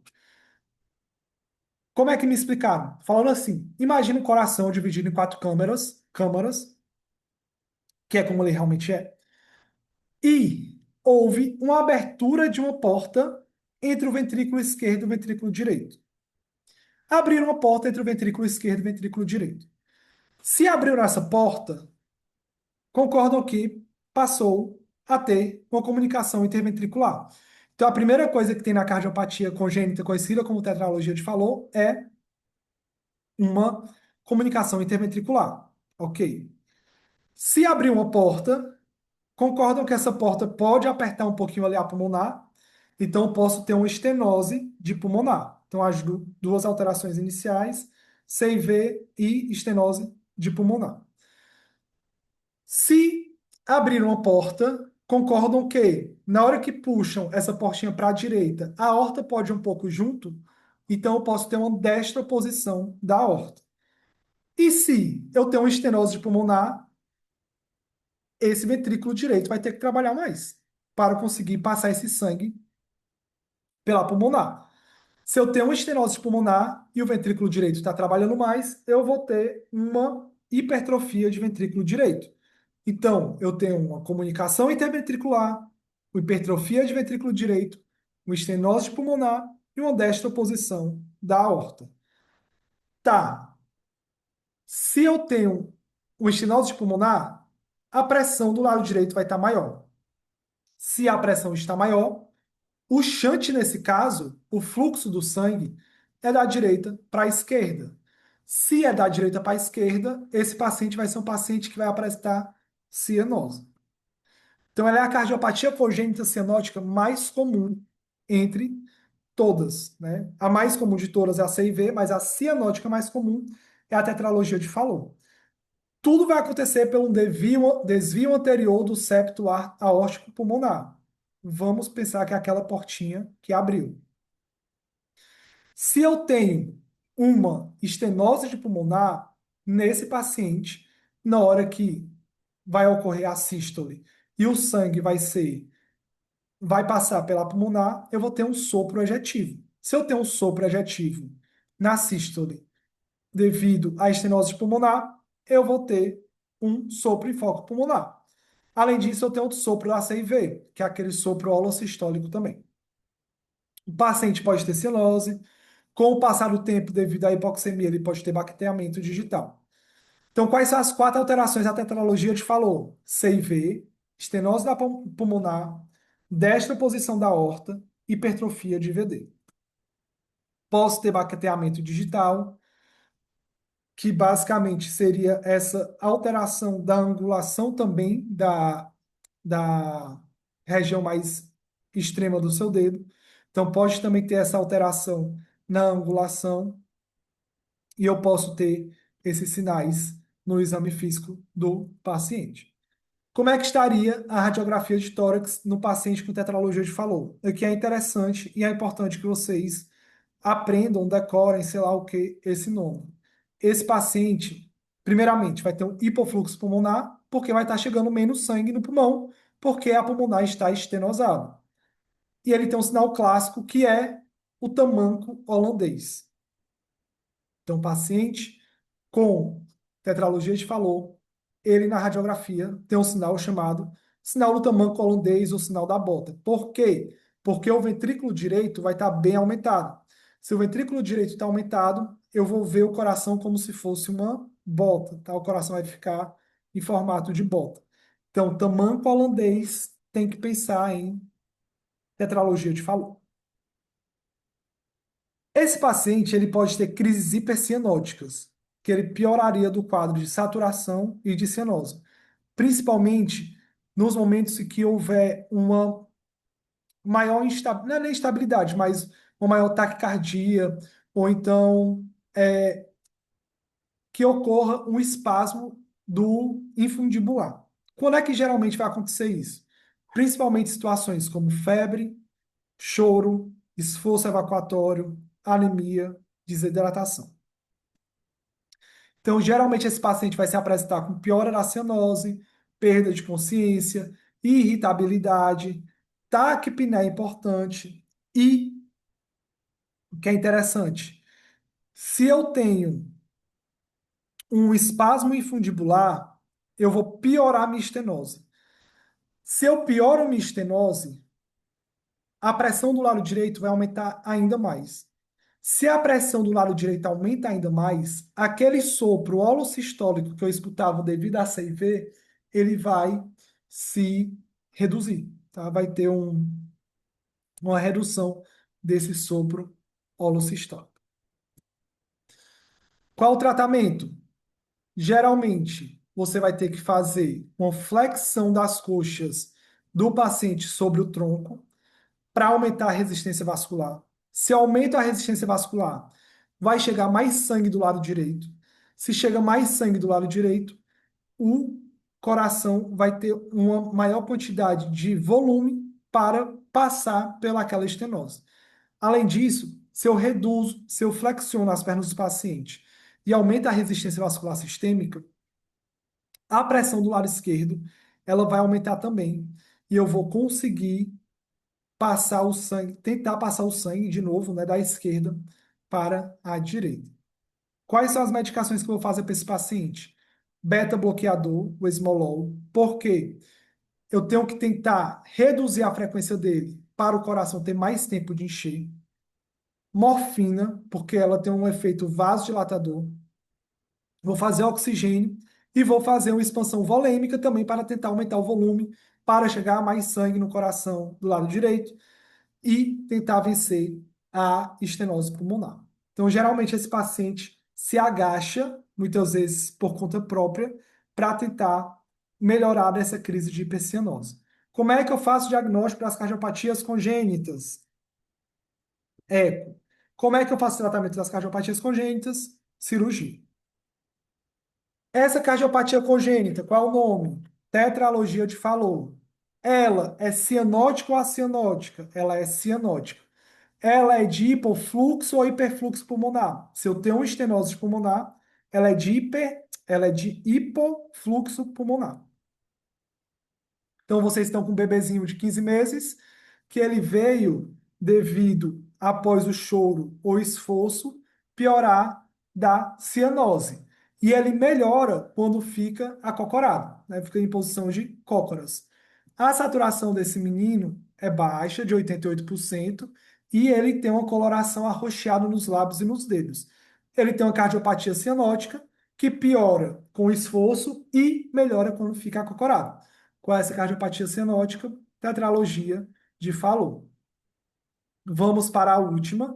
Como é que me explicaram? Falando assim, imagine um coração dividido em quatro câmaras, que é como ele realmente é, e houve uma abertura de uma porta entre o ventrículo esquerdo e o ventrículo direito. Abriram uma porta entre o ventrículo esquerdo e o ventrículo direito. Se abriram essa porta, concordam que passou a ter uma comunicação interventricular. Então, a primeira coisa que tem na cardiopatia congênita, conhecida como tetralogia de Fallot, é uma comunicação interventricular. Ok. Se abrir uma porta, concordam que essa porta pode apertar um pouquinho ali a pulmonar, então eu posso ter uma estenose de pulmonar. Então, as duas alterações iniciais, CIV e estenose de pulmonar. Se abrir uma porta, concordam que, na hora que puxam essa portinha para a direita, a aorta pode ir um pouco junto, então eu posso ter uma destroposição da aorta. E se eu tenho uma estenose pulmonar, esse ventrículo direito vai ter que trabalhar mais para conseguir passar esse sangue pela pulmonar. Se eu tenho uma estenose pulmonar e o ventrículo direito está trabalhando mais, eu vou ter uma hipertrofia de ventrículo direito. Então, eu tenho uma comunicação interventricular, uma hipertrofia de ventrículo direito, uma estenose pulmonar e uma destroposição da aorta. Tá. Se eu tenho uma estenose pulmonar, a pressão do lado direito vai estar maior. Se a pressão está maior, o shunt, nesse caso, o fluxo do sangue, é da direita para a esquerda. Se é da direita para a esquerda, esse paciente vai ser um paciente que vai apresentar cianose. Então, ela é a cardiopatia congênita cianótica mais comum entre todas, né? A mais comum de todas é a CIV, mas a cianótica mais comum é a tetralogia de Fallot. Tudo vai acontecer pelo desvio anterior do septo aórtico pulmonar. Vamos pensar que é aquela portinha que abriu. Se eu tenho uma estenose de pulmonar nesse paciente, na hora que vai ocorrer a sístole e o sangue vai passar pela pulmonar, eu vou ter um sopro ejetivo. Se eu tenho um sopro ejetivo na sístole devido à estenose pulmonar, eu vou ter um sopro em foco pulmonar. Além disso, eu tenho outro sopro ACIV, que é aquele sopro holossistólico também. O paciente pode ter cianose, com o passar do tempo, devido à hipoxemia, ele pode ter bacteamento digital. Então, quais são as quatro alterações da tetralogia te falou? CIV, estenose da pulmonar, descomposição da aorta, hipertrofia de VD. Posso ter bacteamento digital, que basicamente seria essa alteração da angulação também da região mais extrema do seu dedo. Então, pode também ter essa alteração na angulação, e eu posso ter esses sinais no exame físico do paciente. Como é que estaria a radiografia de tórax no paciente com tetralogia de Fallot? Aqui é interessante e é importante que vocês aprendam, decorem, sei lá o que, esse nome. Esse paciente, primeiramente, vai ter um hipofluxo pulmonar, porque vai estar chegando menos sangue no pulmão, porque a pulmonar está estenosada. E ele tem um sinal clássico que é o tamanco holandês. Então, paciente com tetralogia de Fallot, ele na radiografia tem um sinal chamado sinal do tamanco holandês ou sinal da bota. Por quê? Porque o ventrículo direito vai estar bem aumentado. Se o ventrículo direito está aumentado, eu vou ver o coração como se fosse uma bota, tá? O coração vai ficar em formato de bota. Então, tamanco holandês tem que pensar em tetralogia de Fallot. Esse paciente ele pode ter crises hipercianóticas, que ele pioraria do quadro de saturação e de cianose, principalmente nos momentos em que houver uma maior instabilidade, não é nem instabilidade, mas uma maior taquicardia, ou então que ocorra um espasmo do infundibular. Quando é que geralmente vai acontecer isso? Principalmente em situações como febre, choro, esforço evacuatório, anemia, desidratação. Então, geralmente, esse paciente vai se apresentar com piora da cianose, perda de consciência, irritabilidade, taquipneia importante e, o que é interessante, se eu tenho um espasmo infundibular, eu vou piorar a minha estenose. Se eu pioro a minha estenose, a pressão do lado direito vai aumentar ainda mais. Se a pressão do lado direito aumenta ainda mais, aquele sopro holossistólico que eu escutava devido a CIV, ele vai se reduzir, tá? Vai ter uma redução desse sopro holossistólico. Qual o tratamento? Geralmente, você vai ter que fazer uma flexão das coxas do paciente sobre o tronco para aumentar a resistência vascular. Se aumenta a resistência vascular, vai chegar mais sangue do lado direito. Se chega mais sangue do lado direito, o coração vai ter uma maior quantidade de volume para passar pelaquela estenose. Além disso, se eu reduzo, se eu flexiono as pernas do paciente e aumenta a resistência vascular sistêmica, a pressão do lado esquerdo, ela vai aumentar também. E eu vou conseguir passar o sangue, tentar passar o sangue de novo, né, da esquerda para a direita. Quais são as medicações que eu vou fazer para esse paciente? Beta-bloqueador, o esmolol. Por quê? Eu tenho que tentar reduzir a frequência dele para o coração ter mais tempo de encher. Morfina, porque ela tem um efeito vasodilatador. Vou fazer oxigênio e vou fazer uma expansão volêmica também para tentar aumentar o volume para chegar a mais sangue no coração do lado direito e tentar vencer a estenose pulmonar. Então, geralmente, esse paciente se agacha, muitas vezes por conta própria, para tentar melhorar dessa crise de hipercianose. Como é que eu faço o diagnóstico das cardiopatias congênitas? Eco. Como é que eu faço o tratamento das cardiopatias congênitas? Cirurgia. Essa cardiopatia congênita, qual é o nome? Tetralogia de Fallot. Ela é cianótica ou acianótica? Ela é cianótica. Ela é de hipofluxo ou hiperfluxo pulmonar? Se eu tenho uma estenose pulmonar, ela é de hipofluxo pulmonar. Então, vocês estão com um bebezinho de 15 meses, que ele veio devido, após o choro ou esforço, piorar da cianose. E ele melhora quando fica acocorado, né? Fica em posição de cócoras. A saturação desse menino é baixa, de 88%, e ele tem uma coloração arroxeada nos lábios e nos dedos. Ele tem uma cardiopatia cianótica, que piora com o esforço e melhora quando fica acocorado. Com essa cardiopatia cianótica, tetralogia de Fallot. Vamos para a última,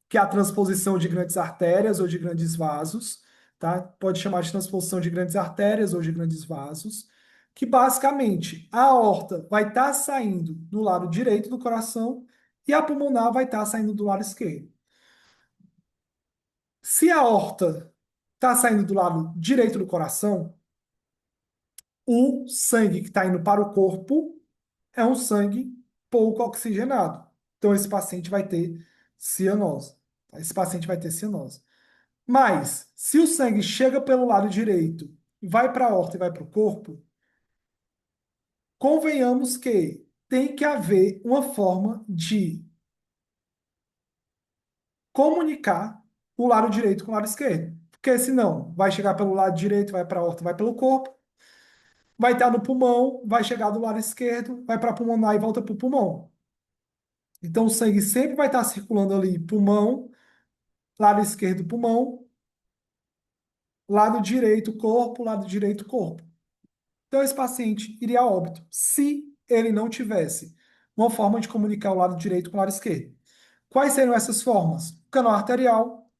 que é a transposição de grandes artérias ou de grandes vasos, tá? Pode chamar de transposição de grandes artérias ou de grandes vasos, que basicamente a aorta vai estar saindo do lado direito do coração e a pulmonar vai estar saindo do lado esquerdo. Se a aorta está saindo do lado direito do coração, o sangue que está indo para o corpo é um sangue pouco oxigenado. Então, esse paciente vai ter cianose. Esse paciente vai ter cianose. Mas, se o sangue chega pelo lado direito, vai para a aorta e vai para o corpo, convenhamos que tem que haver uma forma de comunicar o lado direito com o lado esquerdo. Porque senão, vai chegar pelo lado direito, vai para a aorta, vai pelo corpo, vai estar no pulmão, vai chegar do lado esquerdo, vai para pulmonar e volta para o pulmão. Então, o sangue sempre vai estar circulando ali, pulmão, lado esquerdo, pulmão, lado direito, corpo, lado direito, corpo. Então, esse paciente iria a óbito se ele não tivesse uma forma de comunicar o lado direito com o lado esquerdo. Quais seriam essas formas? Canal arterial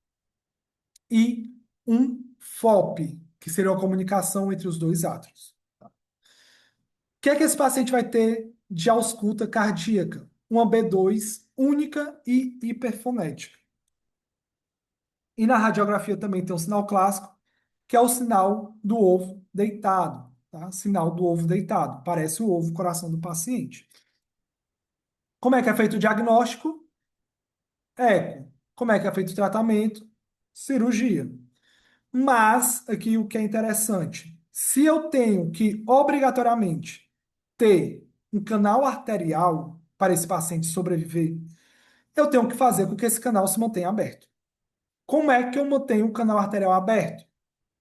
e um FOP, que seria a comunicação entre os dois átrios. O que é que esse paciente vai ter de ausculta cardíaca? Uma B2 única e hiperfonética. E na radiografia também tem um sinal clássico, que é o sinal do ovo deitado, tá? Sinal do ovo deitado. Parece o ovo coração do paciente. Como é que é feito o diagnóstico? Eco. Como é que é feito o tratamento? Cirurgia. Mas, aqui o que é interessante, se eu tenho que obrigatoriamente ter um canal arterial para esse paciente sobreviver, eu tenho que fazer com que esse canal se mantenha aberto. Como é que eu mantenho o canal arterial aberto?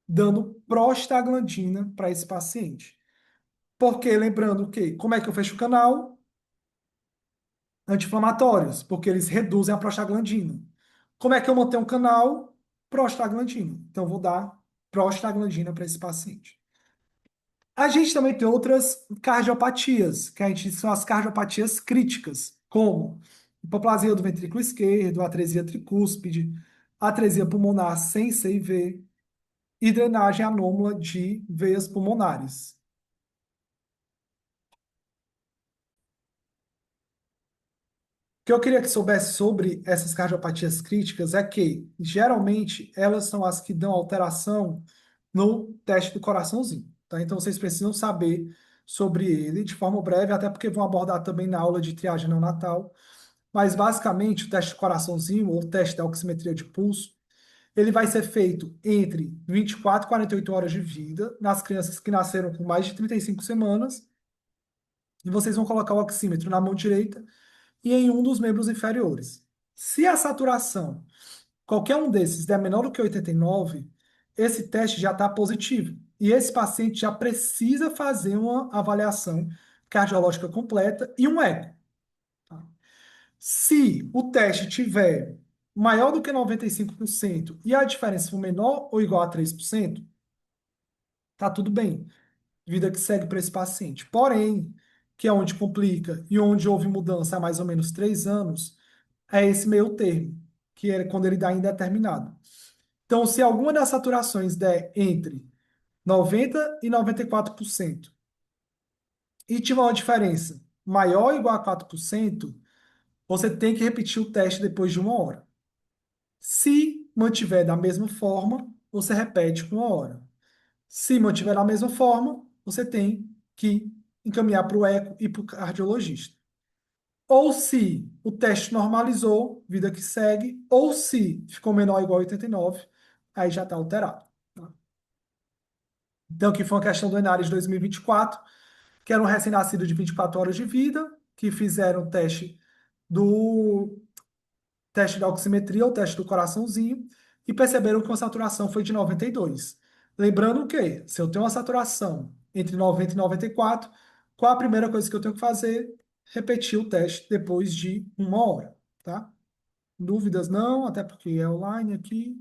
Dando prostaglandina para esse paciente. Porque, lembrando que, como é que eu fecho o canal? Anti-inflamatórios, porque eles reduzem a prostaglandina. Como é que eu mantenho o canal? Prostaglandina. Então, eu vou dar prostaglandina para esse paciente. A gente também tem outras cardiopatias, que a gente são as cardiopatias críticas, como hipoplasia do ventrículo esquerdo, atresia tricúspide, atresia pulmonar sem CIV e drenagem anômala de veias pulmonares. O que eu queria que soubesse sobre essas cardiopatias críticas é que, geralmente, elas são as que dão alteração no teste do coraçãozinho, tá? Então, vocês precisam saber sobre ele de forma breve, até porque vão abordar também na aula de triagem neonatal. Mas, basicamente, o teste do coraçãozinho, ou o teste da oximetria de pulso, ele vai ser feito entre 24 e 48 horas de vida nas crianças que nasceram com mais de 35 semanas, e vocês vão colocar o oxímetro na mão direita e em um dos membros inferiores. Se a saturação, qualquer um desses, der menor do que 89, esse teste já está positivo. E esse paciente já precisa fazer uma avaliação cardiológica completa e um eco. Tá? Se o teste tiver maior do que 95% e a diferença for menor ou igual a 3%, tá tudo bem. Vida que segue para esse paciente. Porém, que é onde complica e onde houve mudança há mais ou menos 3 anos, é esse meio termo, que é quando ele dá indeterminado. Então, se alguma das saturações der entre 90% e 94% e tiver uma diferença maior ou igual a 4%, você tem que repetir o teste depois de 1 hora. Se mantiver da mesma forma, você repete com 1 hora. Se mantiver na mesma forma, você tem que encaminhar para o eco e para o cardiologista. Ou se o teste normalizou, vida que segue, ou se ficou menor ou igual a 89, aí já está alterado. Tá? Então, que foi uma questão do Enares de 2024, que era um recém-nascido de 24 horas de vida, que fizeram do teste da oximetria, o teste do coraçãozinho, e perceberam que a saturação foi de 92. Lembrando que, se eu tenho uma saturação entre 90 e 94, qual a primeira coisa que eu tenho que fazer? Repetir o teste depois de 1 hora, tá? Dúvidas não, até porque é online aqui.